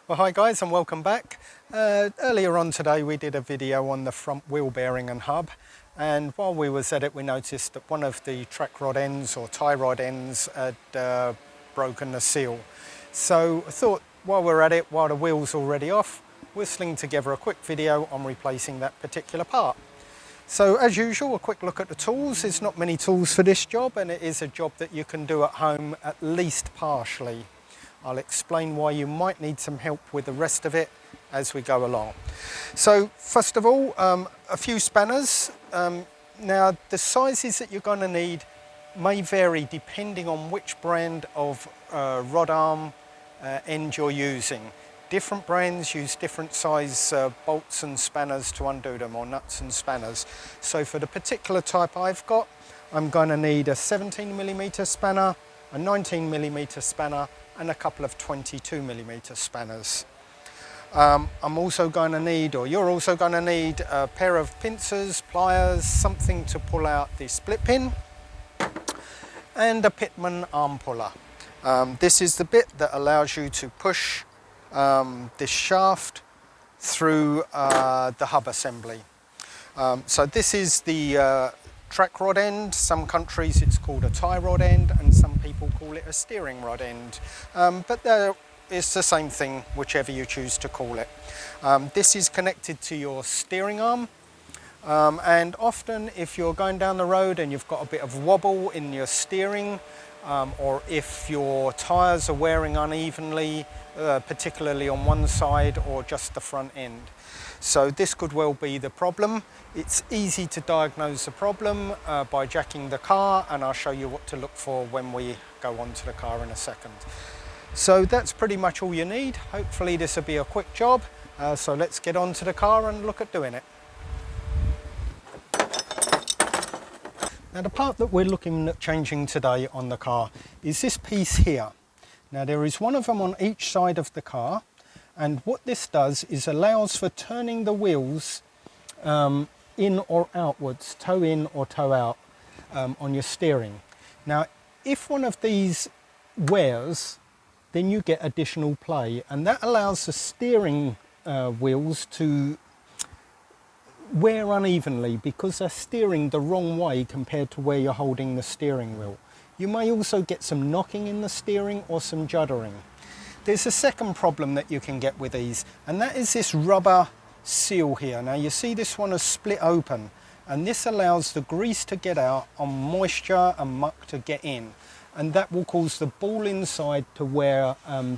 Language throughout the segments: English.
Well, hi guys and welcome back. Earlier on today we did a video on the front wheel bearing and hub, and while we was at it we noticed that one of the track rod ends or tie rod ends had broken the seal. So I thought while we're at it, while the wheel's already off, we'll sling together a quick video on replacing that particular part. So as usual, a quick look at the tools. There's not many tools for this job, and it is a job that you can do at home at least partially. I'll explain why you might need some help with the rest of it as we go along. So first of all, a few spanners. Now the sizes that you're going to need may vary depending on which brand of rod arm end you're using. Different brands use different size bolts and spanners to undo them, or nuts and spanners. So for the particular type I've got, I'm going to need a 17mm spanner, a 19mm spanner, and a couple of 22mm spanners. I'm also going to need, or you're also going to need, a pair of pincers, pliers, something to pull out the split pin, and a Pitman arm puller. This is the bit that allows you to push this shaft through the hub assembly. So this is the track rod end. Some countries it's called a tie rod end, and some people call it a steering rod end, but it's the same thing whichever you choose to call it. This is connected to your steering arm, and often if you're going down the road and you've got a bit of wobble in your steering, or if your tyres are wearing unevenly, particularly on one side or just the front end. So this could well be the problem. It's easy to diagnose the problem by jacking the car, and I'll show you what to look for when we go onto the car in a second. So that's pretty much all you need. Hopefully this will be a quick job. So let's get onto the car and look at doing it. Now the part that we're looking at changing today on the car is this piece here. Now there is one of them on each side of the car, and what this does is allows for turning the wheels in or outwards, toe in or toe out, on your steering. Now if one of these wears, then you get additional play, and that allows the steering wheels to wear unevenly because they're steering the wrong way compared to where you're holding the steering wheel. You may also get some knocking in the steering or some juddering. There's a second problem that you can get with these, and that is this rubber seal here. Now you see this one is split open, and this allows the grease to get out and moisture and muck to get in, and that will cause the ball inside to wear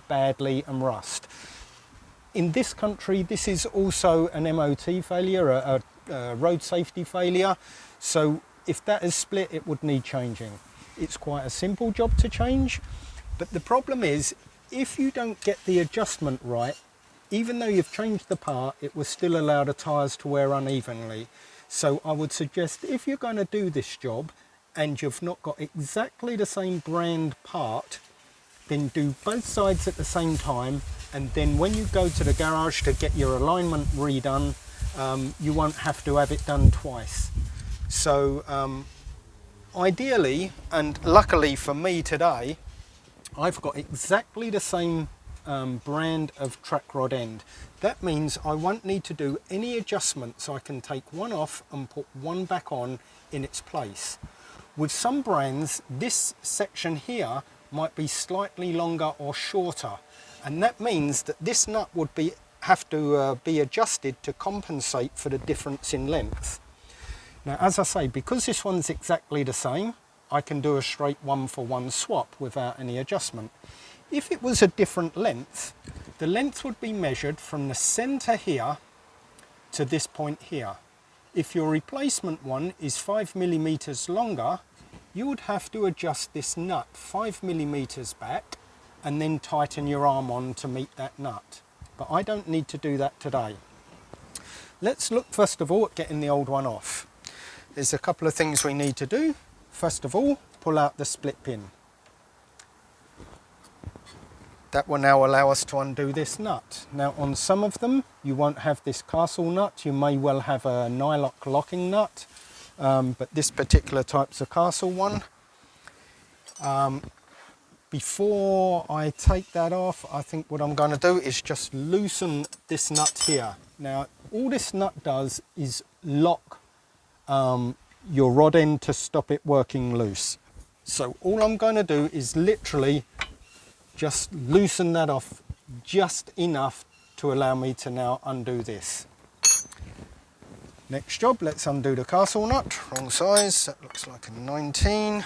badly and rust. In this country this is also an MOT failure, a road safety failure, so if that is split it would need changing. It's quite a simple job to change, but the problem is if you don't get the adjustment right, even though you've changed the part, it will still allow the tyres to wear unevenly. So I would suggest, if you're going to do this job and you've not got exactly the same brand part, then do both sides at the same time, and then when you go to the garage to get your alignment redone, you won't have to have it done twice. So ideally, and luckily for me today, I've got exactly the same brand of track rod end. That means I won't need to do any adjustments. I can take one off and put one back on in its place. With some brands, this section here might be slightly longer or shorter, and that means that this nut would have to be adjusted to compensate for the difference in length. Now as I say, because this one's exactly the same, I can do a straight one-for-one swap without any adjustment. If it was a different length, the length would be measured from the centre here to this point here. If your replacement one is 5mm longer, you would have to adjust this nut 5mm back and then tighten your arm on to meet that nut. But I don't need to do that today. Let's look first of all at getting the old one off. There's a couple of things we need to do. First of all, pull out the split pin. That will now allow us to undo this nut. Now on some of them you won't have this castle nut, you may well have a nylock locking nut, but this particular type's a castle one. Before I take that off, I think what I'm going to do is just loosen this nut here. Now, all this nut does is lock your rod end to stop it working loose. So all I'm going to do is literally just loosen that off just enough to allow me to now undo this. Next job, let's undo the castle nut. Wrong size, that looks like a 19.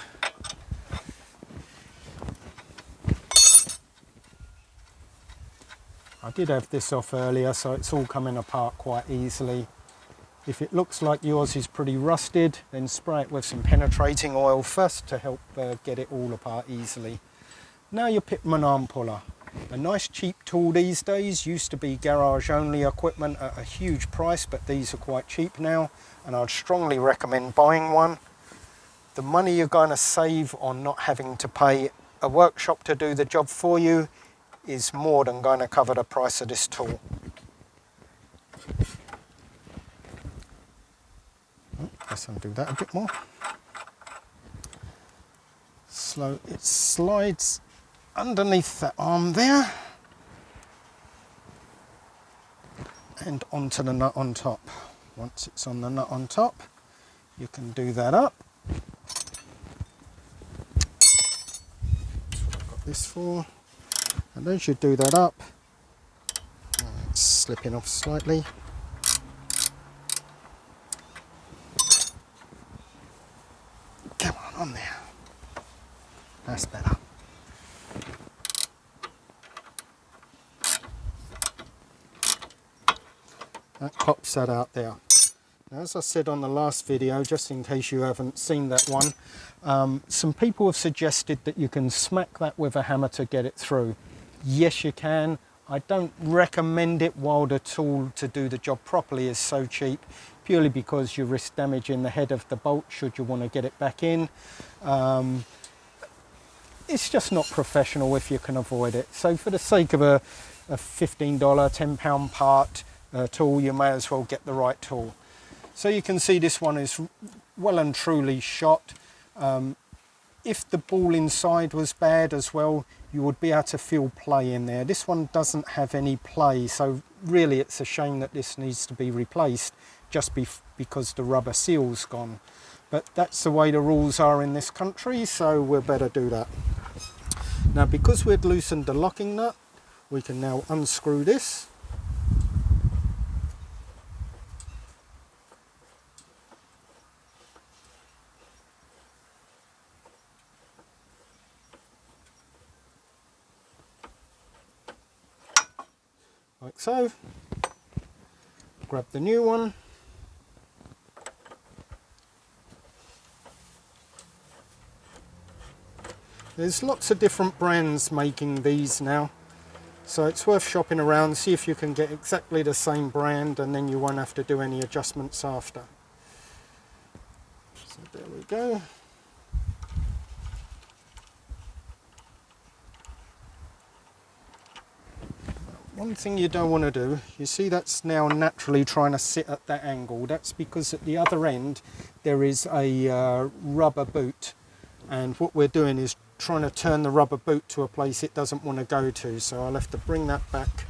I did have this off earlier, so it's all coming apart quite easily. If it looks like yours is pretty rusted, then spray it with some penetrating oil first to help get it all apart easily. Now your Pitman arm puller. A nice cheap tool these days. Used to be garage only equipment at a huge price, but these are quite cheap now, and I'd strongly recommend buying one. The money you're going to save on not having to pay a workshop to do the job for you is more than going to cover the price of this tool. Let's undo that a bit more. So it slides underneath that arm there and onto the nut on top. Once it's on the nut on top, you can do that up. That's what I've got this for. And as you do that up, it's slipping off slightly. Come on there. That's better. That pops that out there. Now, as I said on the last video, just in case you haven't seen that one, some people have suggested that you can smack that with a hammer to get it through. Yes, you can. I don't recommend it while the tool to do the job properly is so cheap, purely because you risk damaging the head of the bolt should you want to get it back in. It's just not professional if you can avoid it. So for the sake of a $15, £10 part tool, you may as well get the right tool. So you can see this one is well and truly shot. If the ball inside was bad as well, you would be able to feel play in there. This one doesn't have any play, so really it's a shame that this needs to be replaced just because the rubber seal's gone. But that's the way the rules are in this country, so we'll better do that. Now, because we've loosened the locking nut, we can now unscrew this. Like so. Grab the new one. There's lots of different brands making these now, so it's worth shopping around, see if you can get exactly the same brand, and then you won't have to do any adjustments after. So there we go. One thing you don't want to do, you see that's now naturally trying to sit at that angle. That's because at the other end there is a rubber boot, and what we're doing is trying to turn the rubber boot to a place it doesn't want to go to. So I'll have to bring that back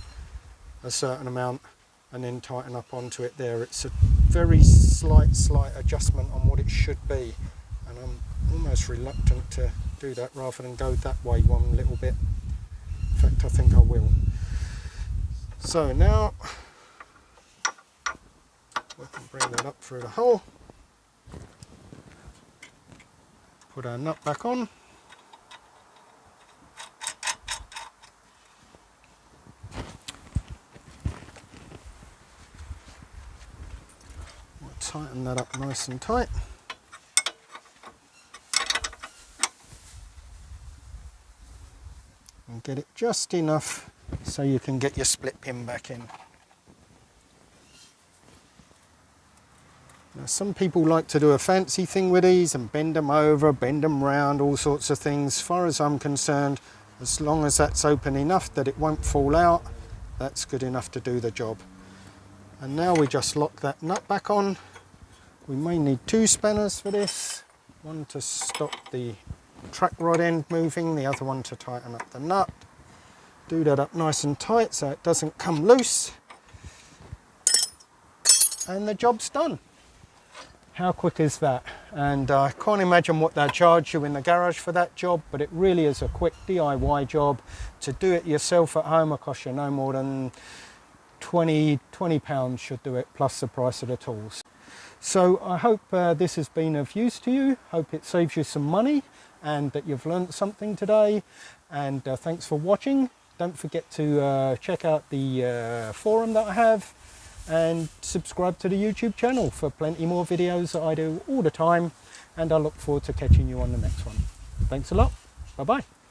a certain amount and then tighten up onto it there. It's a very slight adjustment on what it should be, and I'm almost reluctant to do that rather than go that way one little bit. In fact, I think I will. So now we can bring that up through the hole, put our nut back on, we'll tighten that up nice and tight. And get it just enough so you can get your split pin back in. Now, some people like to do a fancy thing with these and bend them over, bend them round, all sorts of things. As far as I'm concerned, as long as that's open enough that it won't fall out, that's good enough to do the job. And now we just lock that nut back on. We may need two spanners for this. One to stop the track rod end moving, the other one to tighten up the nut. Do that up nice and tight so it doesn't come loose. And the job's done. How quick is that? And I can't imagine what they'll charge you in the garage for that job, but it really is a quick DIY job. To do it yourself at home will cost you no more than £20 should do it, plus the price of the tools. So I hope this has been of use to you. Hope it saves you some money and that you've learnt something today. And thanks for watching. Don't forget to check out the forum that I have, and subscribe to the YouTube channel for plenty more videos that I do all the time, and I look forward to catching you on the next one. Thanks a lot. Bye bye.